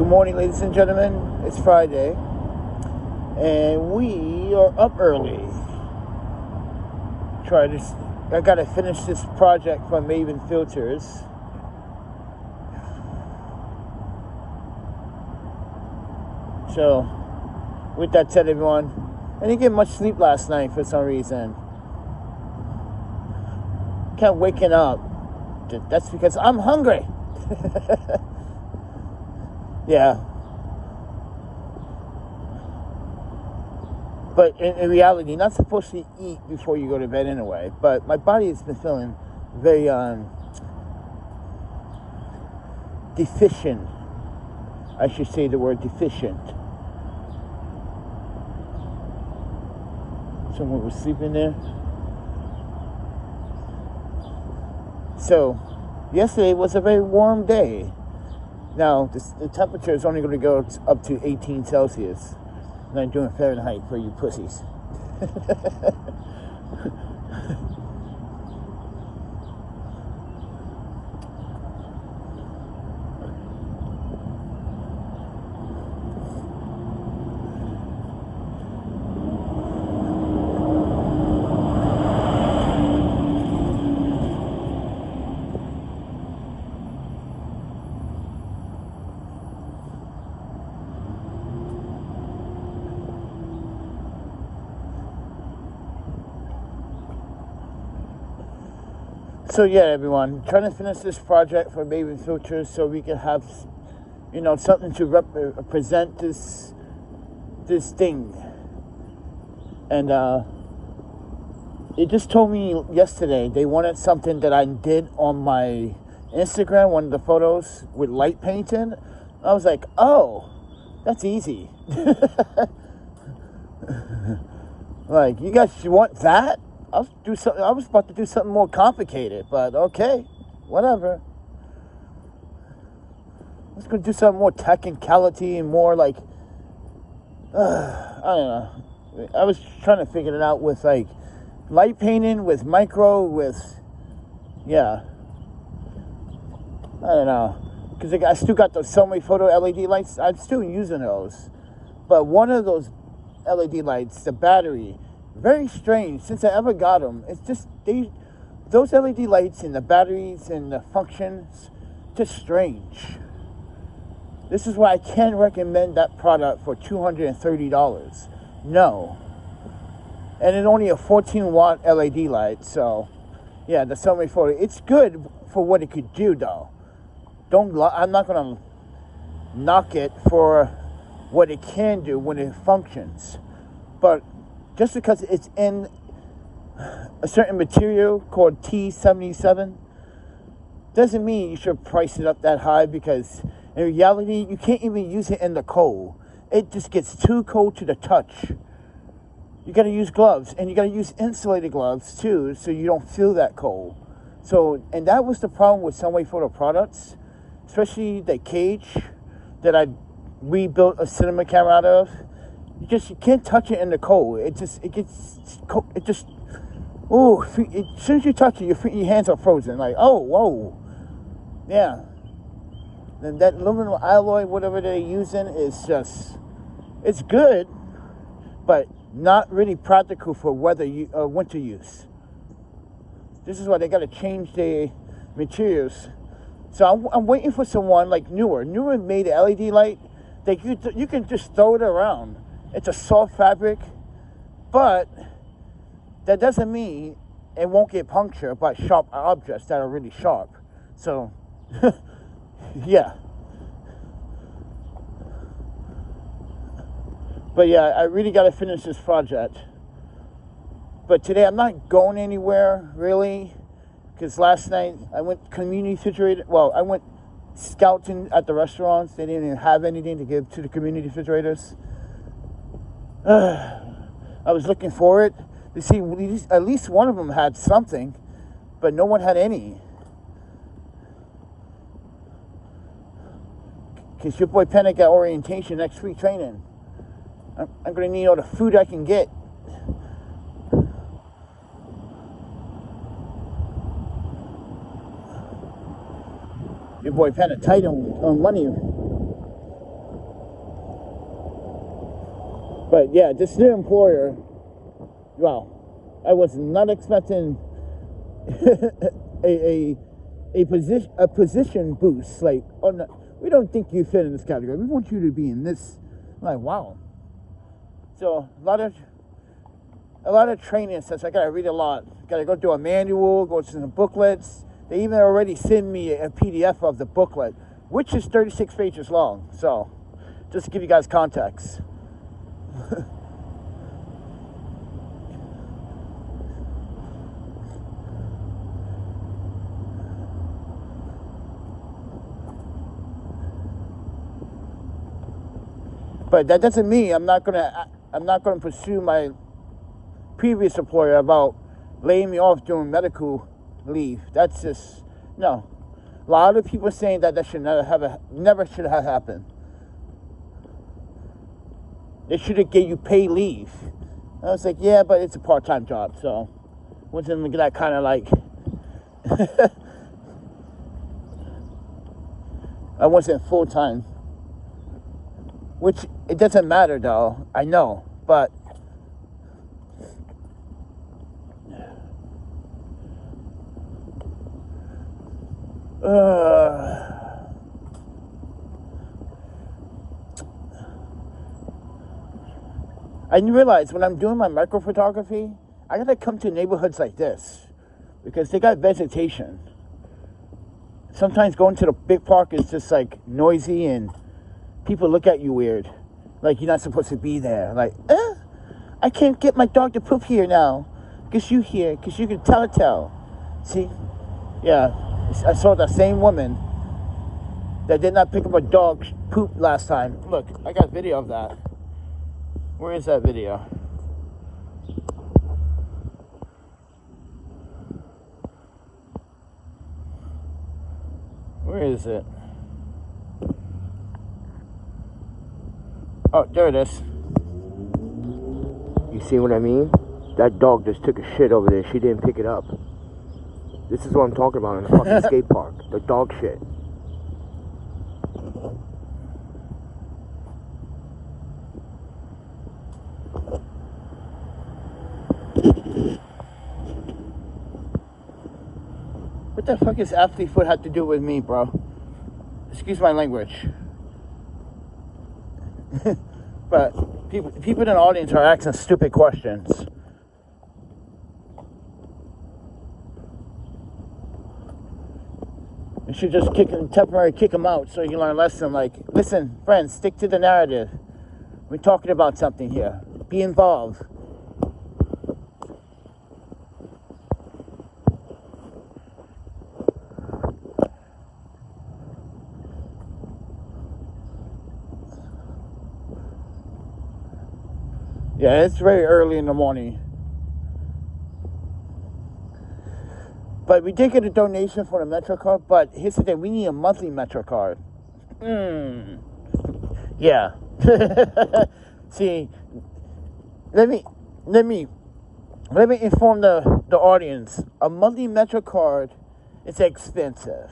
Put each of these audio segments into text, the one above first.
Good morning, ladies and gentlemen. It's Friday, and we are up early. I gotta finish this project for Maven Filters. So, with that said, everyone, I didn't get much sleep last night for some reason. Kept waking up. That's because I'm hungry. Yeah. But in reality, you're not supposed to eat before you go to bed anyway. But my body has been feeling very deficient. I should say the word deficient. Someone was sleeping there. So, yesterday was a very warm day. Now, the temperature is only going to go up to 18 Celsius. And I'm doing Fahrenheit for you pussies. So yeah, everyone, trying to finish this project for Maven Filters so we can have, something to represent this thing. And it just told me yesterday they wanted something that I did on my Instagram, one of the photos with light painting. I was like, oh, that's easy. Like, you guys want that? I was about to do something more complicated, but okay, whatever. I was going to do something more technicality and more like, I don't know. I was trying to figure it out with like light painting, with micro, yeah. I don't know. Because I still got those Sony photo LED lights. I'm still using those. But one of those LED lights, the battery, very strange. Since I ever got them, it's just those LED lights and the batteries and the functions, just strange. This is why I can't recommend that product for $230. No. And it's only a 14-watt LED light, so yeah, the Sony photo. It's good for what it could do, though. I'm not gonna knock it for what it can do when it functions, but just because it's in a certain material called T77 doesn't mean you should price it up that high, because in reality, you can't even use it in the cold. It just gets too cold to the touch. You got to use gloves, and you got to use insulated gloves too, so you don't feel that cold. So, and that was the problem with some photo products, especially the cage that I rebuilt a cinema camera out of. You can't touch it in the cold. It gets cold. As soon as you touch it, your hands are frozen. Like, oh, whoa. Yeah. And that aluminum alloy, whatever they're using, is it's good, but not really practical for winter use. This is why they got to change the materials. So I'm waiting for someone like Newer. Newer made an LED light that you can just throw it around. It's a soft fabric, but that doesn't mean it won't get punctured by sharp objects that are really sharp. So, yeah. But yeah, I really got to finish this project. But today I'm not going anywhere, really, because last night I went community refrigerator. Well, I went scouting at the restaurants. They didn't even have anything to give to the community refrigerators. I was looking for it to see at least one of them had something, but no one had any. Because your boy Panda got orientation next week training. I'm going to need all the food I can get. Your boy Panda tight on money. But yeah, this new employer, well, I was not expecting a position boost. Like, oh no, we don't think you fit in this category. We want you to be in this. I'm like, wow. So a lot of training sets. I gotta read a lot. Gotta go through a manual, go to some booklets. They even already send me a PDF of the booklet, which is 36 pages long. So just to give you guys context. But that doesn't mean I'm not gonna pursue my previous employer about laying me off during medical leave. That's just no. A lot of people are saying that should never should have happened. They should have gave you paid leave. I was like, yeah, but it's a part-time job, so wasn't that kind of like. I wasn't full-time. Which, it doesn't matter though, I know, but I realize when I'm doing my micro photography, I gotta come to neighborhoods like this because they got vegetation. Sometimes going to the big park is just like noisy and people look at you weird, like you're not supposed to be there. Like, I can't get my dog to poop here now, because you here, because you can tell. See, yeah, I saw the same woman that did not pick up a dog's poop last time. Look, I got video of that. Where is that video? Where is it? Oh, there it is. You see what I mean? That dog just took a shit over there. She didn't pick it up. This is what I'm talking about in the fucking skate park. The dog shit. What the fuck is athlete foot have to do with me, bro? Excuse my language. But people in the audience are asking stupid questions. You should just temporarily kick them out so you can learn a lesson. Like, listen, friends, stick to the narrative. We're talking about something here. Be involved. Yeah, it's very early in the morning. But we did get a donation for the Metro card, but here's the thing, we need a monthly Metro card. Yeah. See, let me inform the audience. A monthly Metro card is expensive.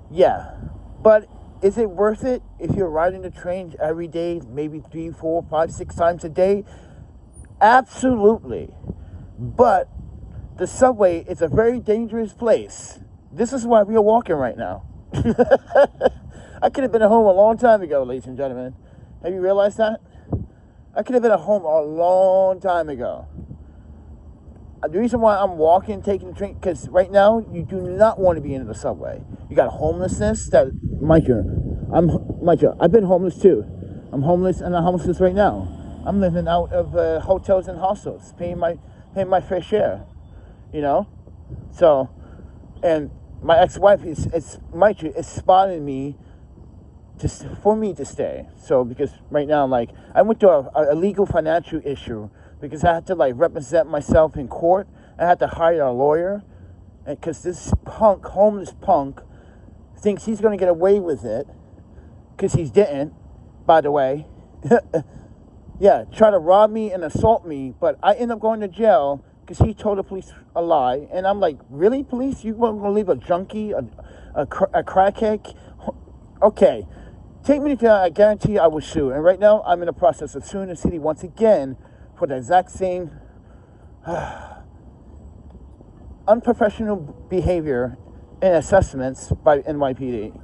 Yeah. But is it worth it if you're riding the train every day, maybe 3, 4, 5, 6 times a day? Absolutely. But the subway is a very dangerous place. This is why we are walking right now. I could have been at home a long time ago, ladies and gentlemen. Have you realized that? I could have been at home a long time ago. The reason why I'm walking, taking the train, because right now, you do not want to be in the subway. You got homelessness that, mind you, I've been homeless too. I'm homeless and I'm homeless right now. I'm living out of hotels and hostels, paying my fair share, you know? So, and my ex-wife is spotting me for me to stay. So, because right now, like, I went through a legal financial issue because I had to, like, represent myself in court. I had to hire a lawyer because this homeless punk, thinks he's going to get away with it because he didn't, by the way. Yeah, try to rob me and assault me, but I end up going to jail because he told the police a lie. And I'm like, really, police? You weren't going to leave a junkie, a crackhead? Okay, take me to jail, I guarantee I will sue. And right now, I'm in the process of suing the city once again for the exact same unprofessional behavior and assessments by NYPD.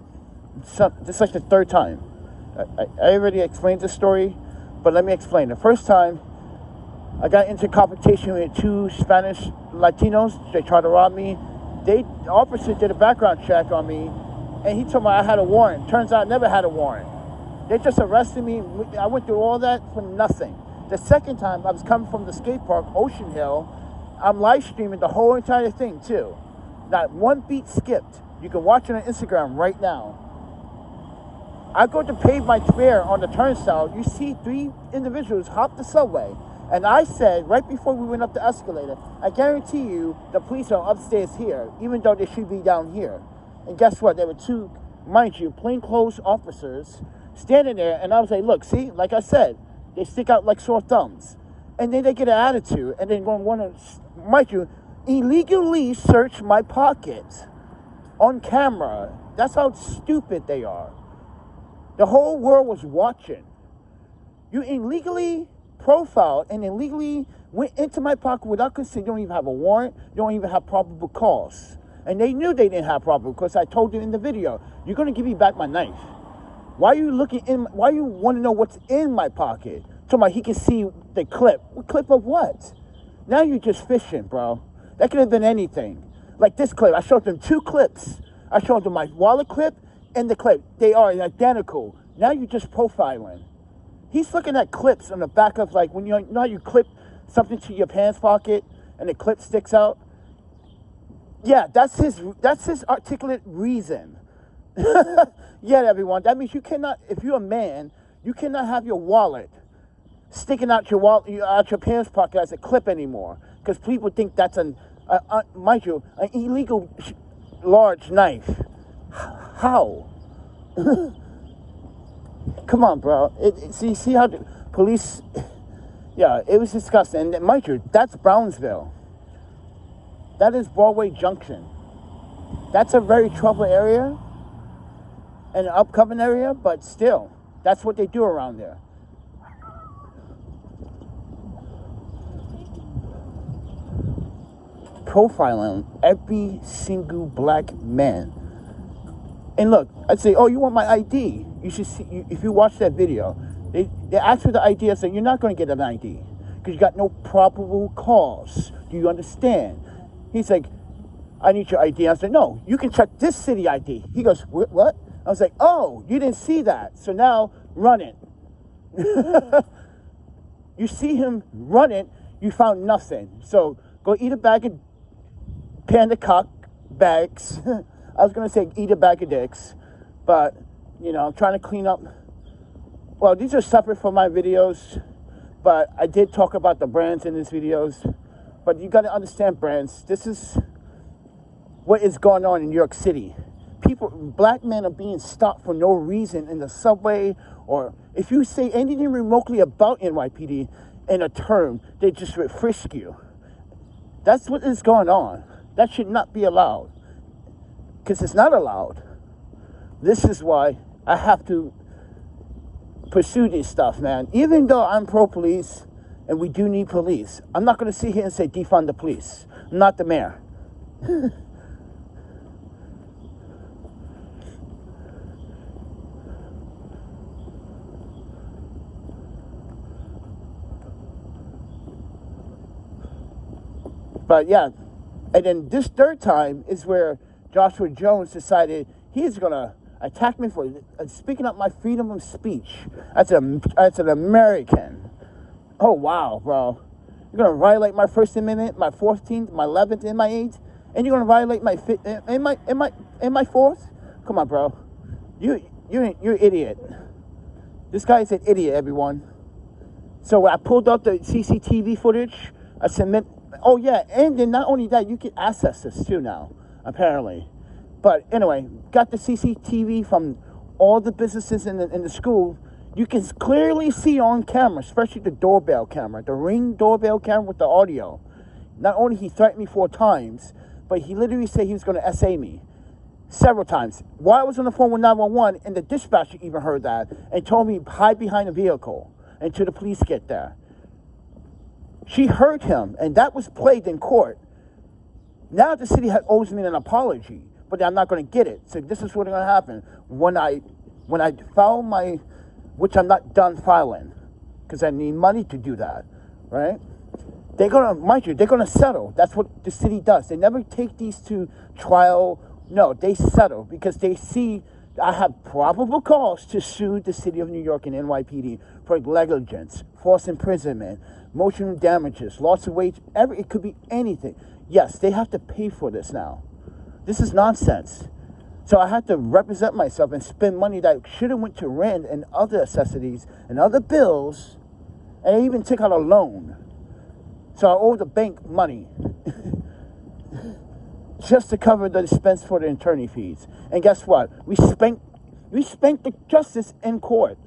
This is like the third time. I already explained this story, but let me explain. The first time, I got into confrontation with 2 Spanish Latinos. They tried to rob me. The officer did a background check on me, and he told me I had a warrant. Turns out I never had a warrant. They just arrested me. I went through all that for nothing. The second time, I was coming from the skate park, Ocean Hill. I'm live streaming the whole entire thing, too. Not one beat skipped. You can watch it on Instagram right now. I go to pay my fare on the turnstile. You see 3 individuals hop the subway. And I said, right before we went up the escalator, I guarantee you the police are upstairs here, even though they should be down here. And guess what? There were 2, mind you, plainclothes officers standing there. And I was like, look, see, like I said, they stick out like sore thumbs. And then they get an attitude. And then going to want to, mind you, illegally search my pocket on camera. That's how stupid they are. The whole world was watching. You illegally profiled and illegally went into my pocket without consent. You don't even have a warrant. You don't even have probable cause. And they knew they didn't have probable cause. I told you in the video, you're going to give me back my knife. Why are you looking in? Why you want to know what's in my pocket? So he can see the clip. What clip of what? Now you're just fishing, bro. That could have been anything. Like this clip. I showed them 2 clips. I showed them my wallet clip and the clip. They are identical. Now you're just profiling. He's looking at clips on the back of, like, when you know how you clip something to your pants pocket and the clip sticks out? Yeah, that's his articulate reason. Yeah, everyone. That means you cannot, if you're a man, you cannot have your wallet sticking out your pants pocket as a clip anymore. Because people think that's mind you, an illegal large knife. How? Come on, bro. See how the police... Yeah, it was disgusting. And mind you, that's Brownsville. That is Broadway Junction. That's a very troubled area. An upcoming area, but still, that's what they do around there. Profiling every single black man. And look, I'd say, oh, you want my ID? You should see, if you watch that video, they ask for the ID. I said, you're not going to get an ID because you got no probable cause. Do you understand? He's like, I need your ID. I said, no, you can check this city ID. He goes, what? I was like, oh, you didn't see that. So now run it. You see him run it, you found nothing. So go eat a bag of panda cock bags. I was going to say eat a bag of dicks, but, you know, I'm trying to clean up. Well, these are separate from my videos, but I did talk about the brands in these videos. But you got to understand, brands, this is what is going on in New York City. Black men are being stopped for no reason in the subway, or if you say anything remotely about NYPD in a term, they just frisk you. That's what is going on. That should not be allowed. Because it's not allowed. This is why I have to pursue this stuff, man. Even though I'm pro-police, and we do need police, I'm not going to sit here and say defund the police. I'm not the mayor. But yeah, and then this third time is where Joshua Jones decided he's going to attack me for speaking up my freedom of speech as an American. Oh, wow, bro. You're going to violate my First Amendment, my 14th, my 11th, and my 8th? And you're going to violate my 5th and my 4th? Come on, bro. You're an idiot. This guy is an idiot, everyone. So I pulled up the CCTV footage. I submit... Oh, yeah, and then not only that, you can access this too now, apparently. But anyway, got the CCTV from all the businesses in the school. You can clearly see on camera, especially the doorbell camera, the Ring doorbell camera with the audio. Not only he threatened me 4 times, but he literally said he was going to SA me. several times. While I was on the phone with 911, and the dispatcher even heard that and told me hide behind a vehicle until the police get there. She heard him, and that was played in court. Now the city owes me an apology, but I'm not going to get it. So this is what's going to happen when I file my, which I'm not done filing, because I need money to do that, right? They're going to, mind you, they're going to settle. That's what the city does. They never take these to trial. No, they settle because they see I have probable cause to sue the city of New York and NYPD for negligence, false imprisonment, emotional damages, loss of wage, it could be anything. Yes, they have to pay for this now. This is nonsense. So I had to represent myself and spend money that should have went to rent and other necessities and other bills, and I even took out a loan. So I owe the bank money just to cover the expense for the attorney fees. And guess what? We spanked the justice in court.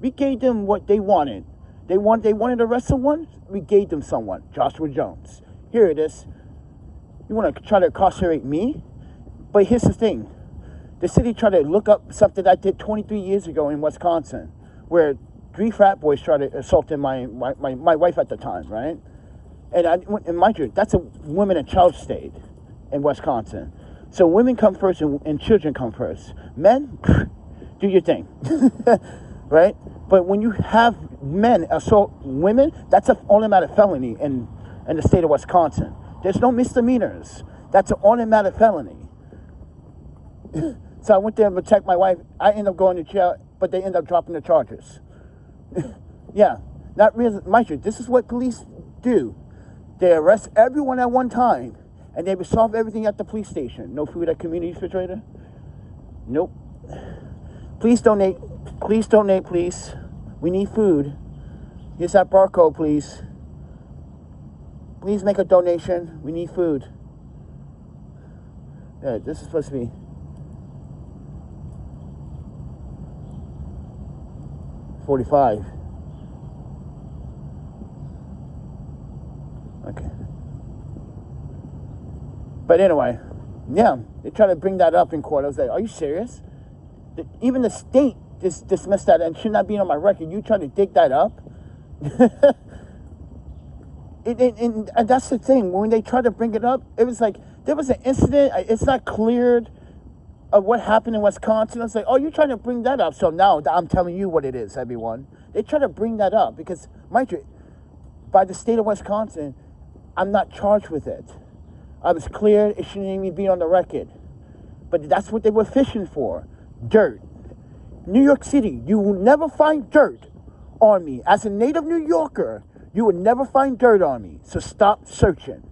We gave them what they wanted. They wanted to arrest someone. We gave them someone, Joshua Jones. Here it is. You want to try to incarcerate me? But here's the thing. The city tried to look up something I did 23 years ago in Wisconsin, where 3 frat boys tried to assault my wife at the time, right? And mind you, that's a women and child state in Wisconsin. So women come first and children come first. Men, do your thing, right? But when you have men assault women, that's an automatic felony in the state of Wisconsin. There's no misdemeanors. That's an automatic felony. So I went there to protect my wife. I ended up going to jail, but they ended up dropping the charges. Yeah, not really. Mind you, this is what police do. They arrest everyone at one time, and they resolve everything at the police station. No food at community refrigerator? Nope. Please donate. Please donate, please. We need food. Here's that barcode, please. Please make a donation. We need food. Yeah, this is supposed to be $45. Okay. But anyway, yeah, they try to bring that up in court. I was like, are you serious? Even the state dismissed that and should not be on my record. You try to dig that up? And that's the thing. When they try to bring it up, it was like, there was an incident. It's not cleared of what happened in Wisconsin. I was like, oh, you're trying to bring that up. So now I'm telling you what it is, everyone. They try to bring that up because, mind you, by the state of Wisconsin, I'm not charged with it. I was cleared. It shouldn't even be on the record. But that's what they were fishing for. Dirt. New York City, you will never find dirt on me. As a native New Yorker, you will never find dirt on me. So stop searching.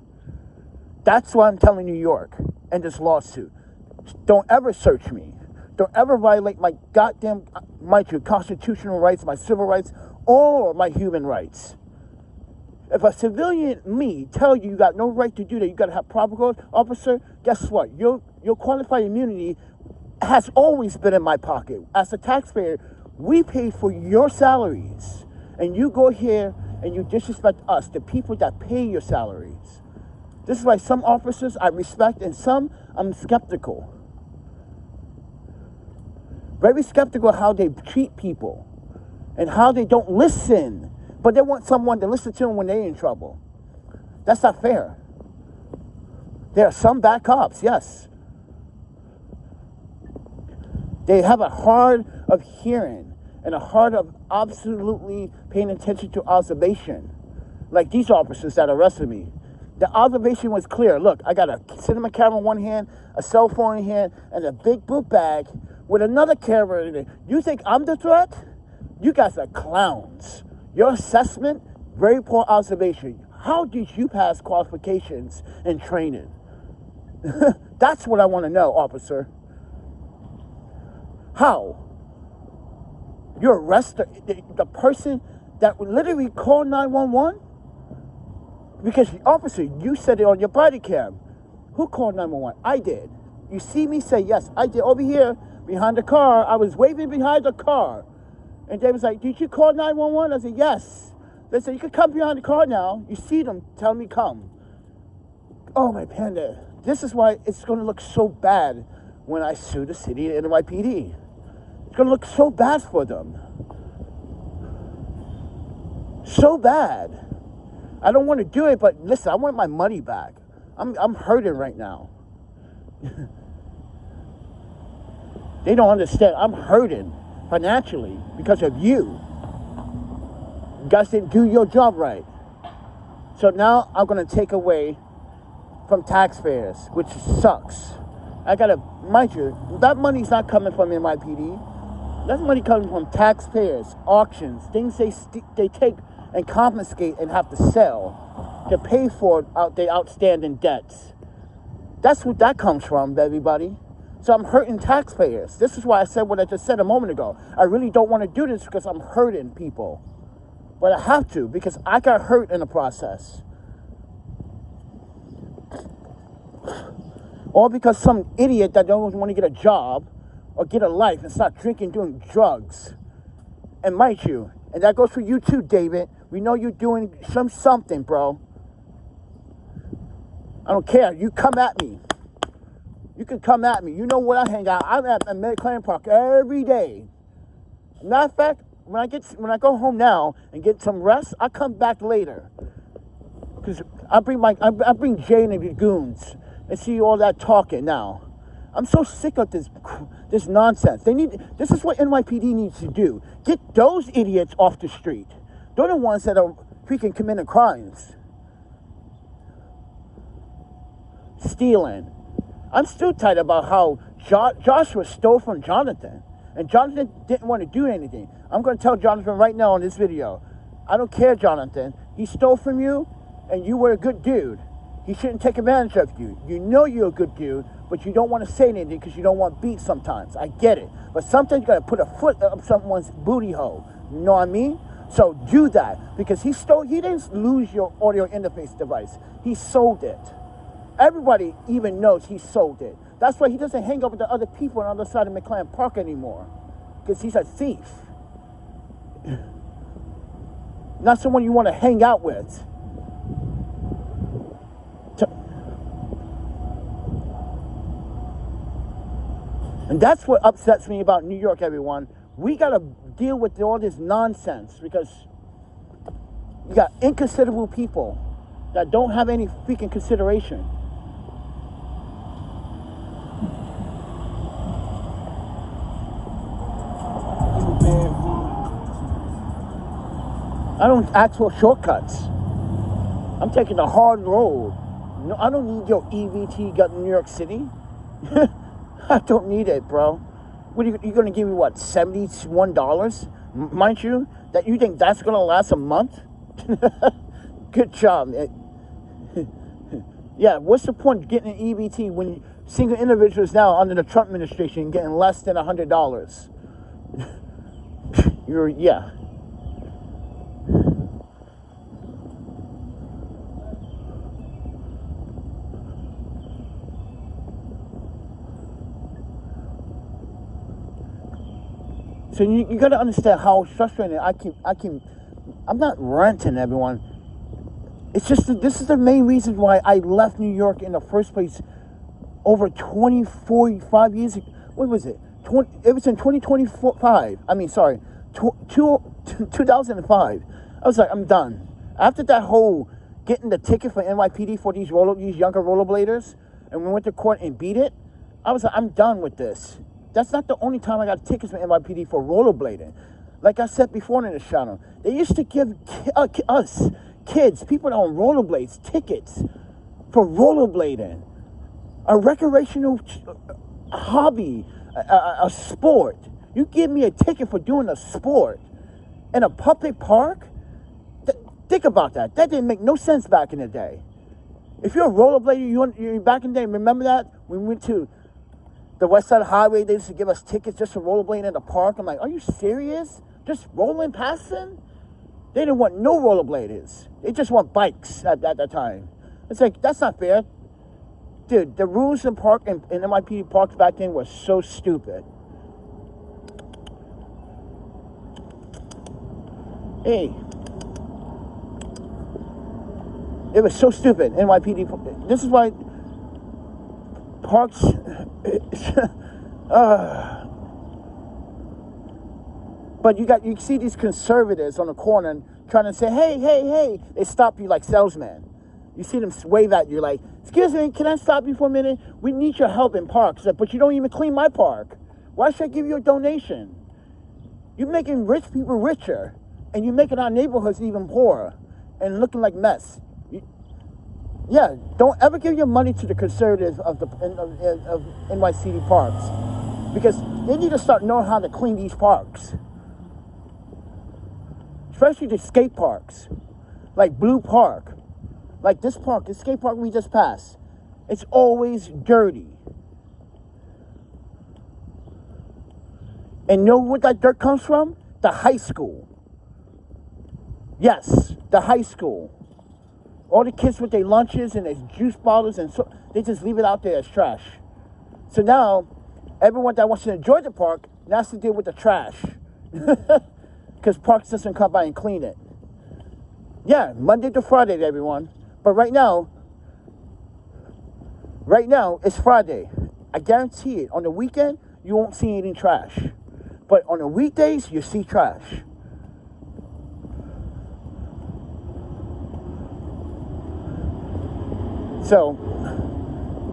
That's why I'm telling New York in this lawsuit. Don't ever search me. Don't ever violate my goddamn, my constitutional rights, my civil rights, or my human rights. If a civilian, me, tell you got no right to do that, you got to have probable cause, officer, guess what? Your qualified immunity has always been in my pocket. As a taxpayer, we pay for your salaries. And you go here and you disrespect us, the people that pay your salaries. This is why some officers I respect and some I'm skeptical. Very skeptical how they treat people and how they don't listen. But they want someone to listen to them when they're in trouble. That's not fair. There are some bad cops, yes. They have a heart of hearing and a heart of absolutely paying attention to observation. Like these officers that arrested me. The observation was clear. Look, I got a cinema camera in one hand, a cell phone in hand, and a big book bag with another camera in it. You think I'm the threat? You guys are clowns. Your assessment, very poor observation. How did you pass qualifications and training? That's what I want to know, officer. How? You arrest the person that literally called 911? Because, officer, you said it on your body cam. Who called 911? I did. You see me say, yes, I did. Over here, behind the car, I was waving behind the car. And they was like, did you call 911? I said, yes. They said, you can come behind the car now. You see them, tell me come. Oh, my panda. This is why it's going to look so bad when I sue the city and NYPD. It's going to look so bad for them. So bad. I don't want to do it, but listen, I want my money back. I'm hurting right now. They don't understand. I'm hurting financially because of you. You guys didn't do your job right. So now I'm going to take away from taxpayers, which sucks. I got to, mind you, that money's not coming from NYPD. That's money coming from taxpayers, auctions, things they take and confiscate and have to sell to pay for their outstanding debts. That's what that comes from, everybody. So I'm hurting taxpayers. This is why I said what I just said a moment ago. I really don't want to do this because I'm hurting people. But I have to because I got hurt in the process. Or because some idiot that don't want to get a job or get a life and start drinking, doing drugs. And mind you, and that goes for you too, David. We know you're doing something, bro. I don't care. You come at me. You can come at me. You know what I hang out. I'm at McLaren Park every day. Matter of fact, when I go home now and get some rest, I come back later. Because I bring Jay and the goons and see all that talking now. I'm so sick of this nonsense. This is what NYPD needs to do. Get those idiots off the street. They're the ones that are freaking committing crimes. Stealing. I'm still tight about how Joshua stole from Jonathan. And Jonathan didn't want to do anything. I'm going to tell Jonathan right now in this video. I don't care, Jonathan. He stole from you, and you were a good dude. He shouldn't take advantage of you. You know you're a good dude, but you don't want to say anything because you don't want beat sometimes. I get it. But sometimes you got to put a foot up someone's booty hole. You know what I mean? So do that. Because he didn't lose your audio interface device. He sold it. Everybody even knows he sold it. That's why he doesn't hang out with the other people on the other side of McLaren Park anymore. Because he's a thief. Not someone you want to hang out with. And that's what upsets me about New York, everyone. We got to deal with all this nonsense because you got inconsiderable people that don't have any freaking consideration. I don't ask for shortcuts. I'm taking the hard road. No, I don't need your EVT got in New York City. I don't need it, bro. What are you going to give me, what, $71? Mind you, that you think that's going to last a month? Good job. Yeah, what's the point of getting an EVT when single individuals now under the Trump administration getting less than $100? Yeah. So you got to understand how frustrating I'm not ranting, everyone. It's just that this is the main reason why I left New York in the first place over 45 years ago. What was it? It was in 2025. 2005. I was like, I'm done. After that whole getting the ticket for NYPD for these younger rollerbladers, and we went to court and beat it, I was like, I'm done with this. That's not the only time I got tickets from NYPD for rollerblading. Like I said before in the channel, they used to give us, kids, people on rollerblades, tickets for rollerblading. A recreational hobby, a sport. You give me a ticket for doing a sport in a public park? Think about that. That didn't make no sense back in the day. If you're a rollerblader, you're back in the day, remember that? We went to the West Side Highway, they used to give us tickets just for rollerblading in the park. I'm like, are you serious? Just rolling past them? They didn't want no rollerbladers. They just want bikes at that time. It's like, that's not fair. Dude, the rules in park and NYPD parks back then were so stupid. Hey. It was so stupid, NYPD. This is why Parks, but you see these conservatives on the corner trying to say, hey. They stop you like salesmen. You see them wave at you like, excuse me, can I stop you for a minute? We need your help in parks. Like, but you don't even clean my park. Why should I give you a donation? You're making rich people richer, and you're making our neighborhoods even poorer and looking like mess. Yeah, don't ever give your money to the conservatives of NYCD parks, because they need to start knowing how to clean these parks, especially the skate parks, like Blue Park, like this park, the skate park we just passed. It's always dirty. And know what that dirt comes from? The high school. Yes, the high school. All the kids with their lunches and their juice bottles, and so they just leave it out there as trash. So now, everyone that wants to enjoy the park now has to deal with the trash. Because Parks doesn't come by and clean it. Yeah, Monday to Friday, everyone. But right now, it's Friday. I guarantee it. On the weekend, you won't see any trash. But on the weekdays, you see trash. So,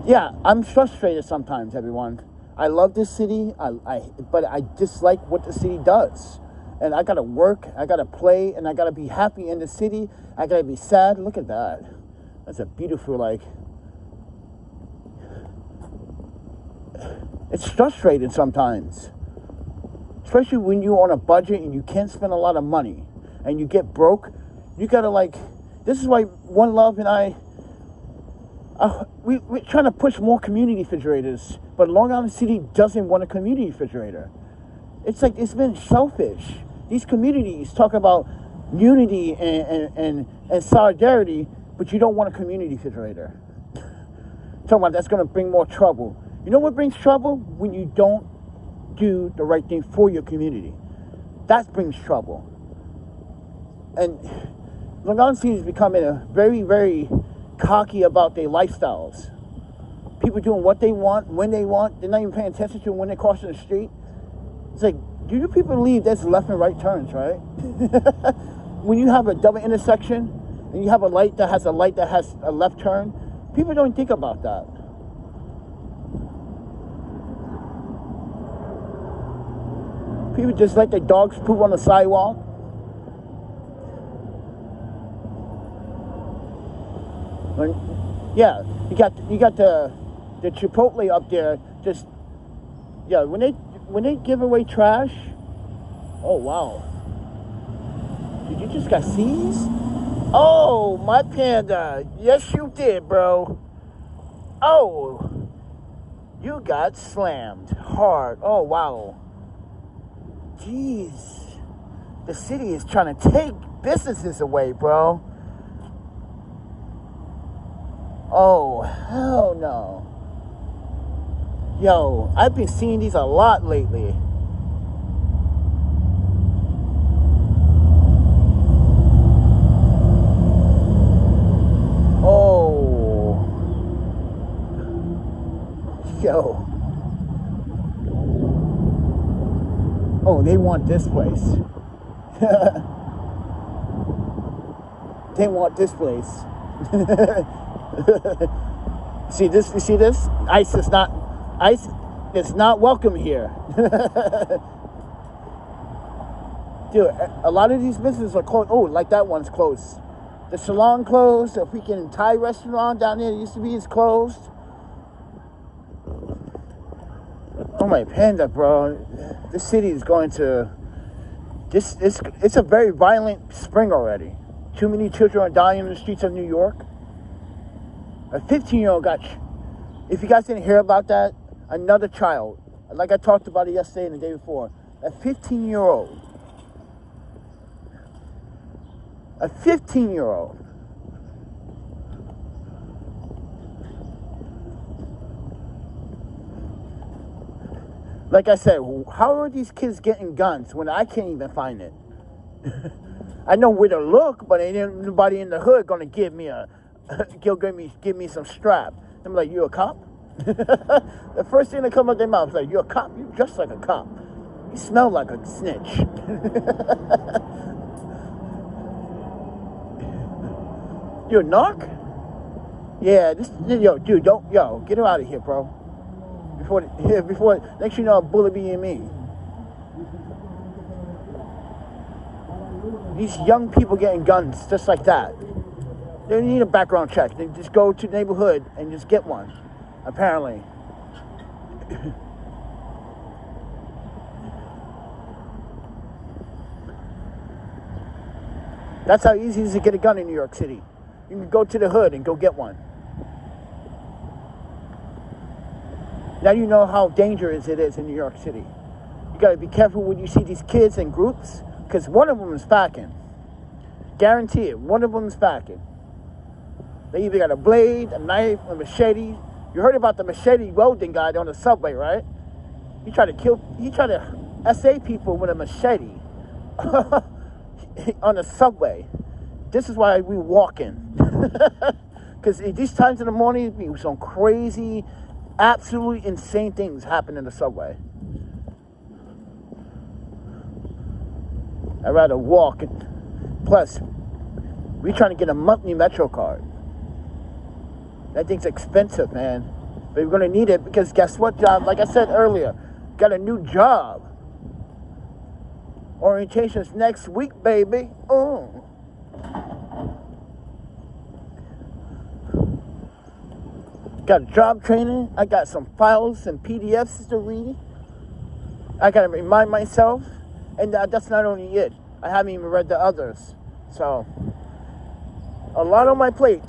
yeah, I'm frustrated sometimes, everyone. I love this city, but I dislike what the city does. And I gotta work, I gotta play, and I gotta be happy in the city. I gotta be sad. Look at that. That's a beautiful, like... It's frustrating sometimes. Especially when you're on a budget and you can't spend a lot of money. And you get broke. You gotta, like... This is why One Love and I... we're trying to push more community refrigerators, but Long Island City doesn't want a community refrigerator. It's like, it's been selfish. These communities talk about unity and solidarity, but you don't want a community refrigerator. Talking about that's going to bring more trouble. You know what brings trouble? When you don't do the right thing for your community. That brings trouble. And Long Island City is becoming a very, very cocky about their lifestyles. People doing what they want, when they want. They're not even paying attention to when they're crossing the street. It's like, do you people believe there's left and right turns, right? When you have a double intersection and you have a light that has a left turn, people don't think about that. People just let their dogs poop on the sidewalk. Yeah, you got the Chipotle up there. Just yeah, when they give away trash. Oh wow! Did you just got seized? Oh my panda! Yes you did, bro. Oh, you got slammed hard. Oh wow! Jeez, the city is trying to take businesses away, bro. Oh, hell no. Yo, I've been seeing these a lot lately. Oh. Yo. Oh, they want this place. They want this place. See this? You see this? ICE is not welcome here. Dude, a lot of these businesses are closed. Oh, like that one's closed. The salon closed. The freaking Thai restaurant down there that used to be is closed. Oh my panda, bro. This city is going to... It's a very violent spring already. Too many children are dying in the streets of New York. A 15-year-old got... If you guys didn't hear about that, another child. Like I talked about it yesterday and the day before. A 15-year-old. A 15-year-old. Like I said, how are these kids getting guns when I can't even find it? I know where to look, but ain't nobody in the hood gonna give me some strap. I'm like, you a cop? The first thing that comes out their mouth is like, you're a cop? You're just like a cop. You smell like a snitch. You're a narc? Yeah, yo, dude, get her out of here, bro. Before next you know, a bullet being me. These young people getting guns just like that. They don't need a background check. They just go to the neighborhood and just get one, apparently. That's how easy it is to get a gun in New York City. You can go to the hood and go get one. Now you know how dangerous it is in New York City. You gotta be careful when you see these kids in groups, because one of them is packing. Guarantee it, one of them is packing. They either got a blade, a knife, a machete. You heard about the machete welding guy on the subway, right? He tried to SA people with a machete on the subway. This is why we walking. Because these times in the morning, some crazy, absolutely insane things happen in the subway. I'd rather walk. Plus, we trying to get a monthly Metro card. That thing's expensive, man. But we're going to need it because guess what, job? Like I said earlier, got a new job. Orientation's next week, baby. Oh. Got job training. I got some files and PDFs to read. I got to remind myself. And that's not only it. I haven't even read the others. So, a lot on my plate.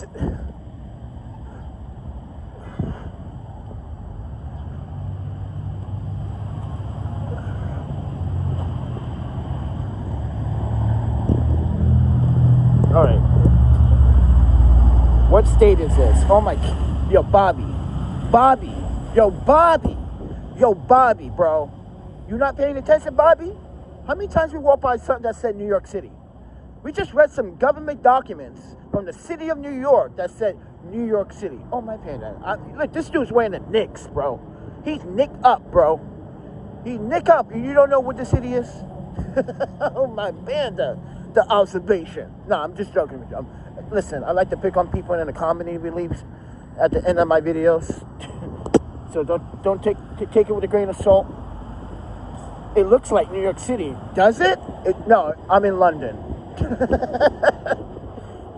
All right. What state is this? Oh my, yo, Bobby, bro. You not paying attention, Bobby? How many times we walked by something that said New York City? We just read some government documents from the city of New York that said New York City. Oh my panda. Look, this dude's wearing the Knicks, bro. He's nicked up, bro. He's nicked up, and you don't know what the city is? Oh my panda. The observation. No, I'm just joking with you. Listen, I like to pick on people in the comedy reliefs at the end of my videos. So don't take it with a grain of salt. It looks like New York City. Does it? No, I'm in London.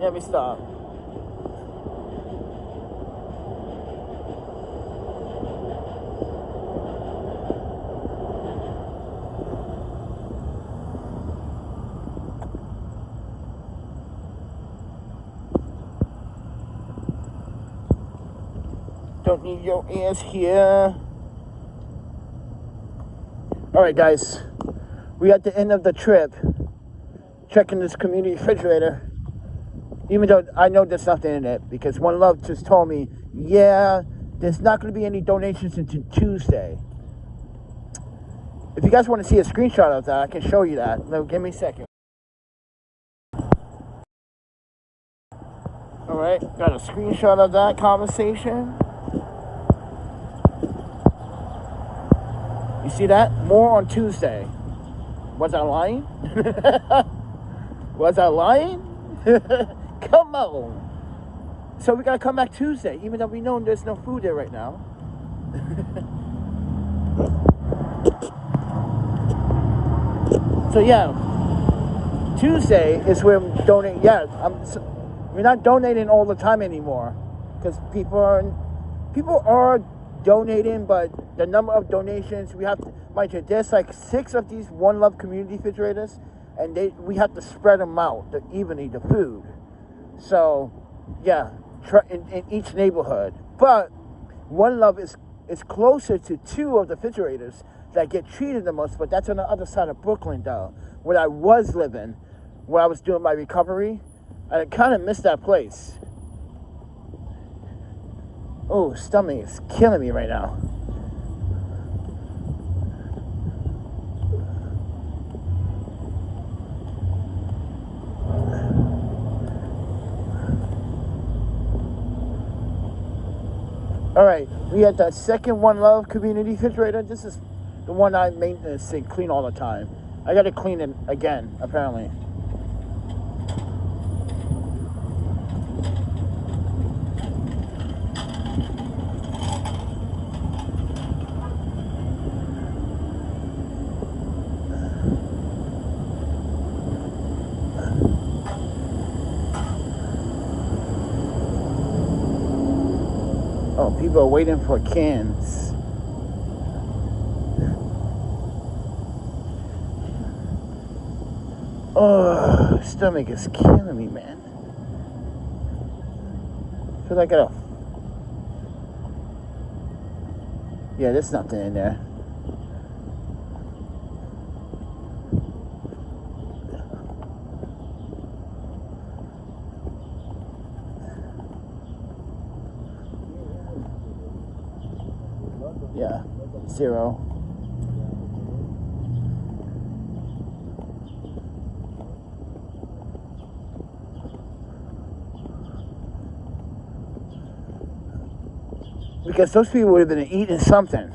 Let me stop. Don't need your ears here. All right, guys. We at the end of the trip. Checking this community refrigerator. Even though I know there's nothing in it. Because One Love just told me, yeah, there's not going to be any donations until Tuesday. If you guys want to see a screenshot of that, I can show you that. No, give me a second. All right, got a screenshot of that conversation. You see that? More on Tuesday. Was I lying? Was I lying? Come on. So we gotta come back Tuesday, even though we know there's no food there right now. So yeah, Tuesday is where we donate. Yeah, we're not donating all the time anymore because people are donating, but the number of donations we have to, mind you, there's like 6 of these One Love community refrigerators, and we have to spread them out evenly, the food. So yeah, in each neighborhood. But One Love is closer to 2 of the refrigerators that get treated the most, but that's on the other side of Brooklyn though, where I was living, where I was doing my recovery. I kind of missed that place. Oh, stomach is killing me right now. All right, we had that second One Love community refrigerator. This is the one I maintenance and clean all the time. I got to clean it again, apparently. Oh, people are waiting for cans. Oh, stomach is killing me, man. Feel like I gotta. Yeah, there's nothing in there. Yeah, 0. Because those people would have been eating something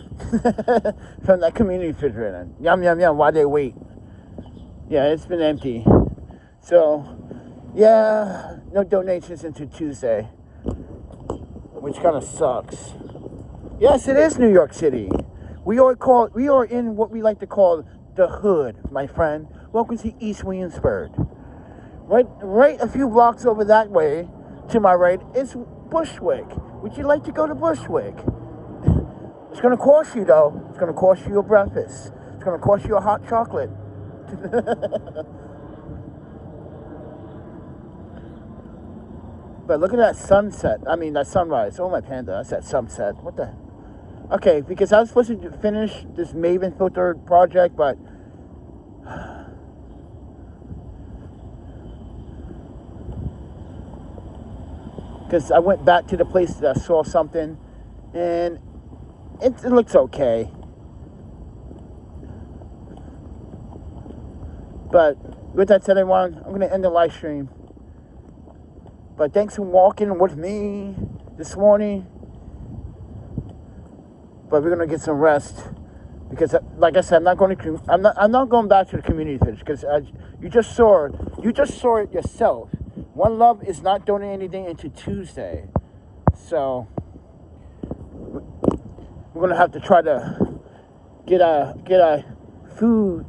from that community refrigerator. Yum, yum, yum, while they wait. Yeah, it's been empty. So, yeah, no donations into Tuesday, which kind of sucks. Yes, it is New York City. We are in what we like to call the hood, my friend. Welcome to East Williamsburg. Right a few blocks over that way, to my right, is Bushwick. Would you like to go to Bushwick? It's going to cost you, though. It's going to cost you a breakfast. It's going to cost you a hot chocolate. But look at that sunset. I mean, that sunrise. Oh, my panda. That's that sunset. What the... Okay, because I was supposed to finish this Maven filter project, but... Because I went back to the place that I saw something, and it looks okay. But with that said, everyone, I'm going to end the live stream. But thanks for walking with me this morning. But we're gonna get some rest because, like I said, I'm not going back to the community fridge because you just saw it yourself. One Love is not donating anything into Tuesday, so we're gonna have to try to get our food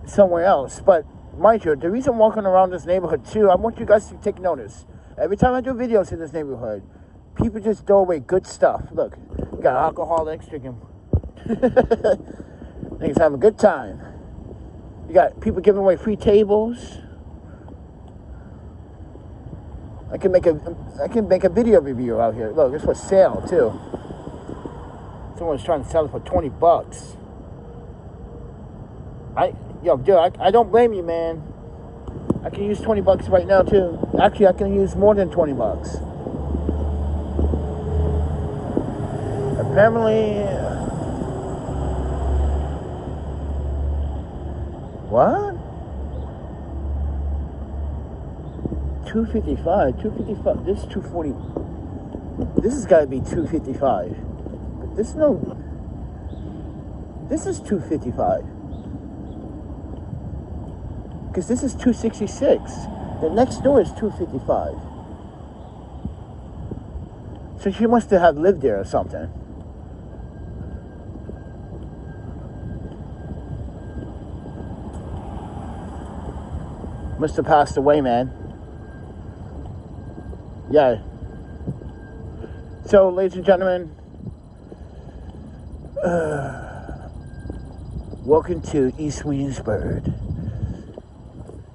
somewhere else. But mind you, the reason I'm walking around this neighborhood too, I want you guys to take notice. Every time I do videos in this neighborhood, people just throw away good stuff. Look, you got alcoholics drinking. Niggas having a good time. You got people giving away free tables. I can make a video review out here. Look, it's for sale too. Someone's trying to sell it for $20. Dude, I don't blame you, man. I can use $20 right now too. Actually, I can use more than $20. Apparently, what? $255. This is $240. This has got to be $255. But this is $255. Because this is $266. The next door is $255. So she must have lived there or something. Must have passed away, man. Yeah. So, ladies and gentlemen, welcome to East Williamsburg.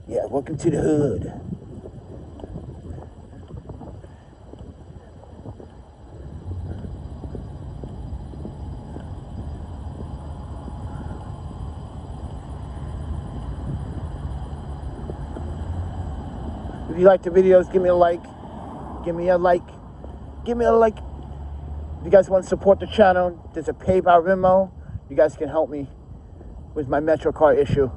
Yeah, welcome to the hood. If you like the videos, give me a like. Give me a like. Give me a like. If you guys want to support the channel, there's a pay by Venmo. You guys can help me with my Metro card issue.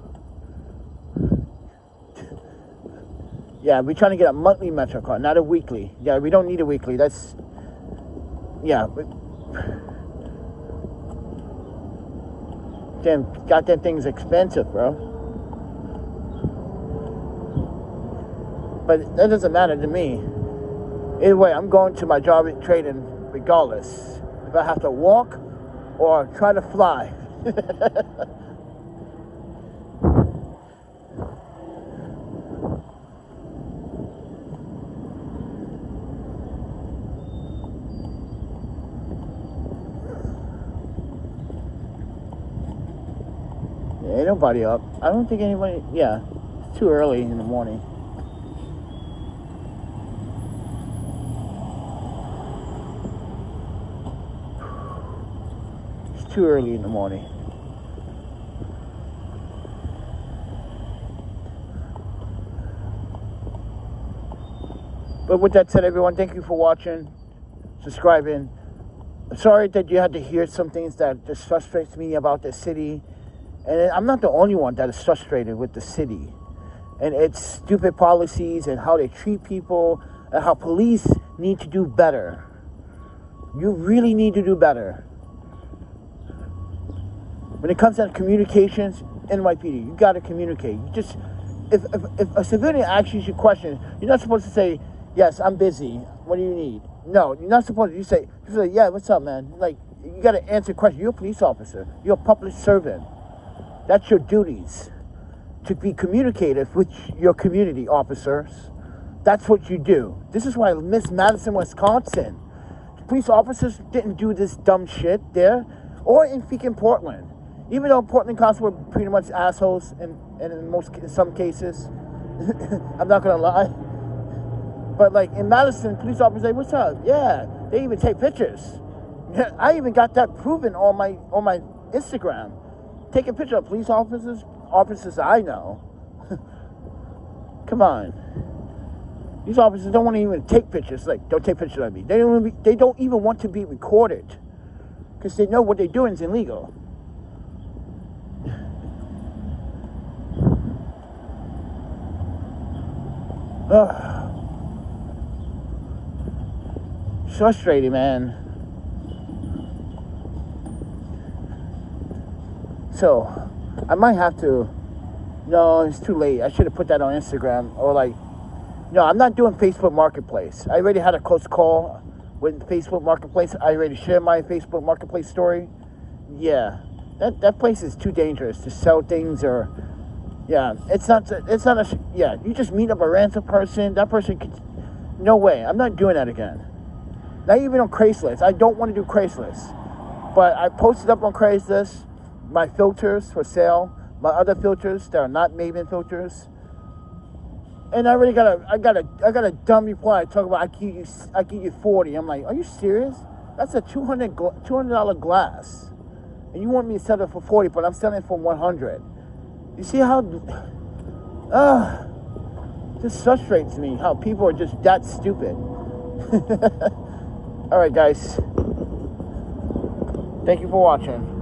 Yeah, we're trying to get a monthly Metro card, not a weekly. Yeah, we don't need a weekly. yeah. Damn, goddamn thing's expensive, bro. But that doesn't matter to me. Either way, I'm going to my job at trading regardless. If I have to walk or try to fly. Ain't nobody up. I don't think anybody, yeah, it's too early in the morning. It's too early in the morning. But with that said, everyone, thank you for watching, subscribing. I'm sorry that you had to hear some things that just frustrates me about the city. And I'm not the only one that is frustrated with the city and its stupid policies and how they treat people and how police need to do better. You really need to do better. When it comes to communications, NYPD, you got to communicate. You just, if a civilian asks you a question, you're not supposed to say, yes, I'm busy. What do you need? No, you're not supposed to. You say, yeah, what's up, man? Like, you got to answer questions. You're a police officer. You're a public servant. That's your duties, to be communicative with your community, officers. That's what you do. This is why Miss Madison, Wisconsin, the police officers didn't do this dumb shit there, or in freaking Portland. Even though Portland cops were pretty much assholes in some cases, I'm not gonna lie. But like in Madison, police officers say, "What's up?" Yeah, they even take pictures. I even got that proven on my Instagram. Take a picture of police officers I know. Come on. These officers don't want to even take pictures. Like, don't take pictures of me. They don't even want to be recorded. Because they know what they're doing is illegal. It's frustrating, man. So, I might have to, no, it's too late. I should have put that on Instagram. Or like, no, I'm not doing Facebook Marketplace. I already had a close call with Facebook Marketplace. I already shared my Facebook Marketplace story. Yeah, that place is too dangerous to sell things or, yeah, it's not yeah, you just meet up a random person. That person could, no way. I'm not doing that again. Not even on Craigslist. I don't want to do Craigslist. But I posted up on Craigslist my filters for sale, my other filters that are not Maven filters, and I got a dumb reply talking about I give you 40. I'm like, are you serious? That's a $200 glass, and you want me to sell it for 40, but I'm selling it for 100. You see how this frustrates me how people are just that stupid. All right, guys, thank you for watching.